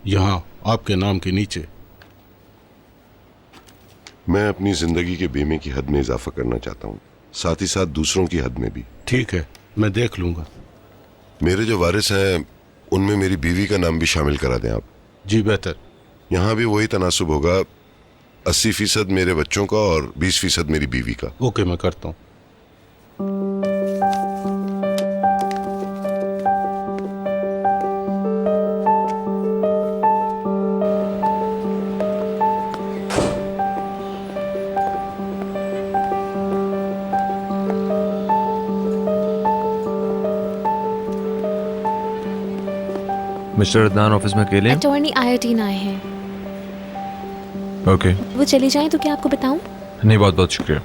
यहाँ आपके नाम के नीचे। मैं अपनी जिंदगी के बीमे की हद में इजाफा करना चाहता हूँ, साथ ही साथ दूसरों की हद में भी। ठीक है, मैं देख लूंगा। मेरे जो वारिस हैं उनमें मेरी बीवी का नाम भी शामिल करा दें आप। जी बेहतर। यहाँ भी वही तनासुब होगा, 80% मेरे बच्चों का और 20% मेरी बीवी का। ओके, मैं करता हूँ। मिस्टर अदनान ऑफिस में अकेले हैं? अटॉर्नी आयोडीन आए हैं। ओके। वो चली जाएं तो क्या आपको बताऊं? नहीं, बहुत बहुत शुक्रिया।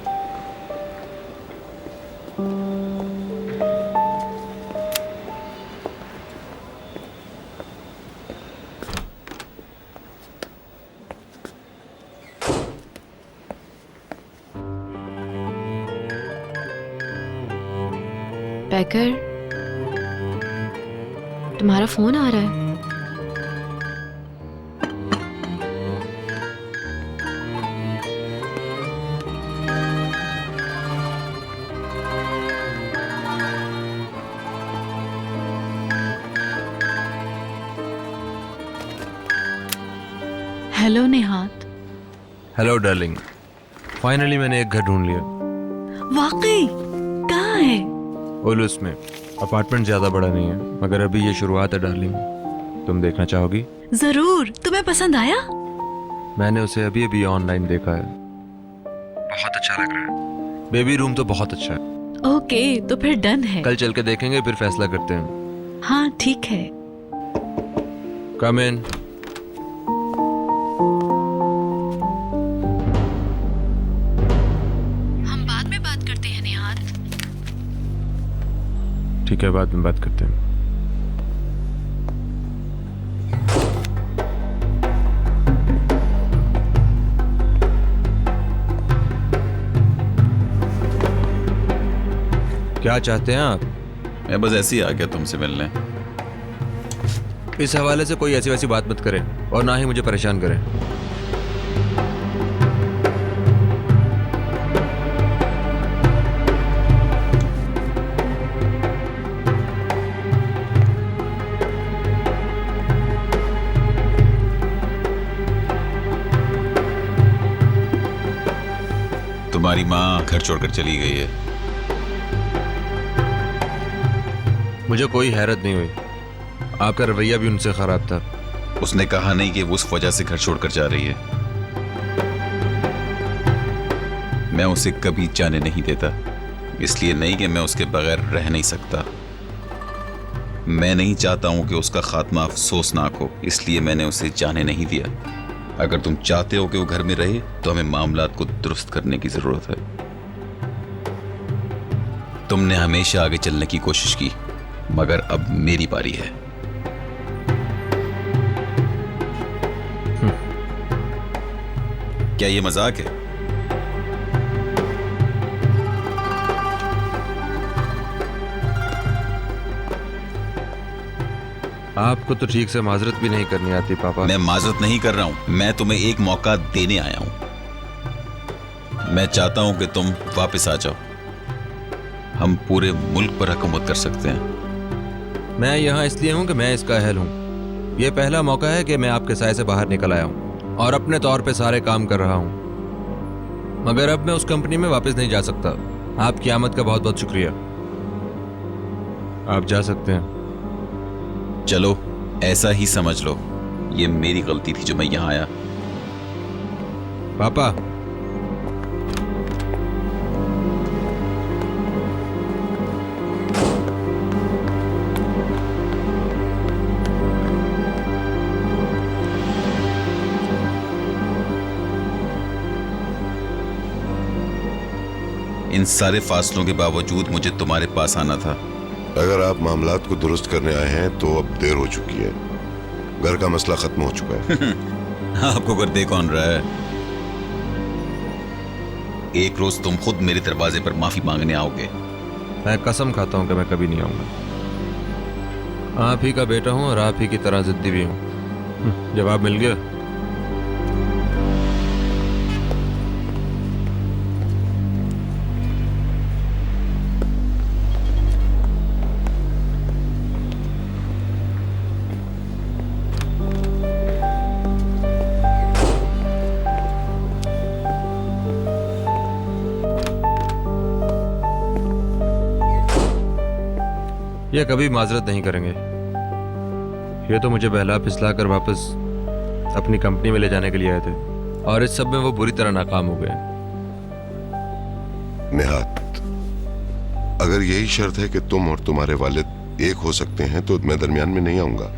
बैकर, तुम्हारा फोन आ रहा है। हेलो निहात। हेलो डार्लिंग, फाइनली मैंने एक घर ढूंढ लिया। वाकई? कहाँ है? उलूस में। अपार्टमेंट ज्यादा बड़ा नहीं है, मगर अभी ये शुरुआत है डार्लिंग। तुम देखना चाहोगी? जरूर। तुम्हें पसंद आया? मैंने उसे अभी अभी ऑनलाइन देखा है, बहुत अच्छा लग रहा है। बेबी रूम तो बहुत अच्छा है। ओके, तो फिर डन है। कल चल के देखेंगे, फिर फैसला करते हैं। हाँ ठीक है। कम इन। हम बाद में बात करते हैं निहात। ठीक है, बाद में बात करते हैं। क्या चाहते हैं आप? मैं बस ऐसे ही आ गया तुमसे मिलने। इस हवाले से कोई ऐसी वैसी बात मत करें और ना ही मुझे परेशान करें। तुम्हारी माँ घर छोड़कर चली गई है। मुझे कोई हैरत नहीं हुई, आपका रवैया भी उनसे खराब था। उसने कहा नहीं कि वो उस वजह से घर छोड़कर जा रही है। मैं उसे कभी जाने नहीं देता, इसलिए नहीं कि मैं उसके बगैर रह नहीं सकता। मैं नहीं चाहता हूं कि उसका खात्मा अफसोसनाक हो, इसलिए मैंने उसे जाने नहीं दिया। अगर तुम चाहते हो कि वो घर में रहे तो हमें मामलात को दुरुस्त करने की जरूरत है। तुमने हमेशा आगे चलने की कोशिश की, मगर अब मेरी बारी है। क्या ये मजाक है? आपको तो ठीक से माजरत भी नहीं करनी आती पापा। मैं माजरत नहीं कर रहा हूं, मैं तुम्हें एक मौका देने आया हूं। मैं चाहता हूं कि तुम वापस आ जाओ। हम पूरे मुल्क पर हुकूमत कर सकते हैं। मैं यहाँ इसलिए हूँ कि मैं इसका अहल हूँ। ये पहला मौका है कि मैं आपके साए से बाहर निकल आया हूँ और अपने तौर पे सारे काम कर रहा हूँ, मगर अब मैं उस कंपनी में वापस नहीं जा सकता। आपकी आमद का बहुत बहुत शुक्रिया। आप जा सकते हैं। चलो, ऐसा ही समझ लो, ये मेरी गलती थी जो मैं यहाँ आया। पापा, इन सारे फासलों के बावजूद मुझे तुम्हारे पास आना था। अगर आप मामलात को दुरुस्त करने आए हैं तो अब देर हो चुकी है। घर का मसला खत्म हो चुका है। आपको घर दे कौन रहा है? एक रोज तुम खुद मेरे दरवाजे पर माफी मांगने आओगे। मैं कसम खाता हूं कि मैं कभी नहीं आऊंगा। आप ही का बेटा हूं और आप ही की तरह जिद्दी भी हूं। जवाब मिल गया। ये कभी माजरत नहीं करेंगे। ये तो मुझे बहला फिसला कर वापस अपनी कंपनी में ले जाने के लिए आए थे, और इस सब में वो बुरी तरह नाकाम हो गए। निहात, अगर यही शर्त है कि तुम और तुम्हारे वालिद एक हो सकते हैं तो मैं दरमियान में नहीं आऊंगा।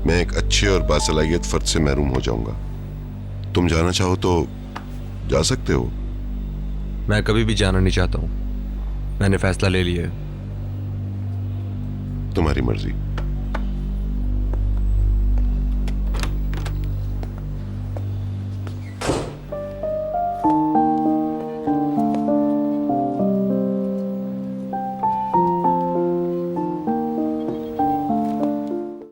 मैं एक अच्छे और बासलाहियत फर्द से महरूम हो जाऊंगा। तुम जाना चाहो तो जा सकते हो। मैं कभी भी जाना नहीं चाहता हूं। मैंने फैसला ले लिया है। तुम्हारी मर्जी।